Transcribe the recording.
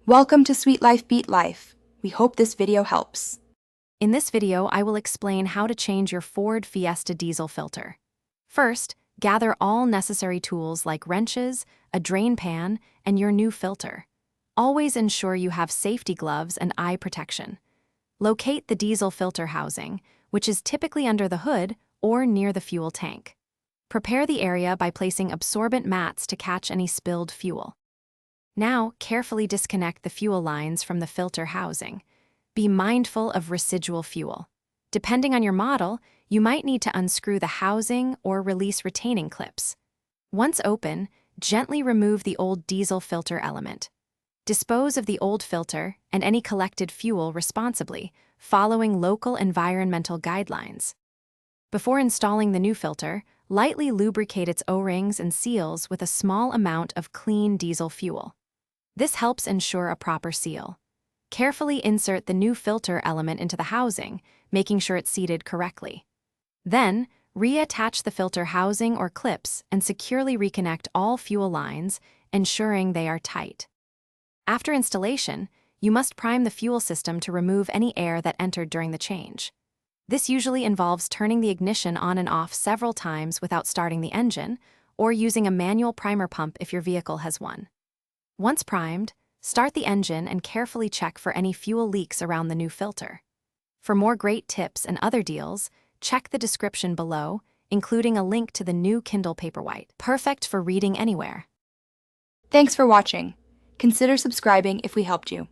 Welcome to Sweet Life Beat Life. We hope this video helps. In this video, I will explain how to change your Ford Fiesta diesel filter. First, gather all necessary tools like wrenches, a drain pan, and your new filter. Always ensure you have safety gloves and eye protection. Locate the diesel filter housing, which is typically under the hood or near the fuel tank. Prepare the area by placing absorbent mats to catch any spilled fuel. Now, carefully disconnect the fuel lines from the filter housing. Be mindful of residual fuel. Depending on your model, you might need to unscrew the housing or release retaining clips. Once open, gently remove the old diesel filter element. Dispose of the old filter and any collected fuel responsibly, following local environmental guidelines. Before installing the new filter, lightly lubricate its O-rings and seals with a small amount of clean diesel fuel. This helps ensure a proper seal. Carefully insert the new filter element into the housing, making sure it's seated correctly. Then, reattach the filter housing or clips and securely reconnect all fuel lines, ensuring they are tight. After installation, you must prime the fuel system to remove any air that entered during the change. This usually involves turning the ignition on and off several times without starting the engine, or using a manual primer pump if your vehicle has one. Once primed, start the engine and carefully check for any fuel leaks around the new filter. For more great tips and other deals, check the description below, including a link to the new Kindle Paperwhite, perfect for reading anywhere. Thanks for watching. Consider subscribing if we helped you.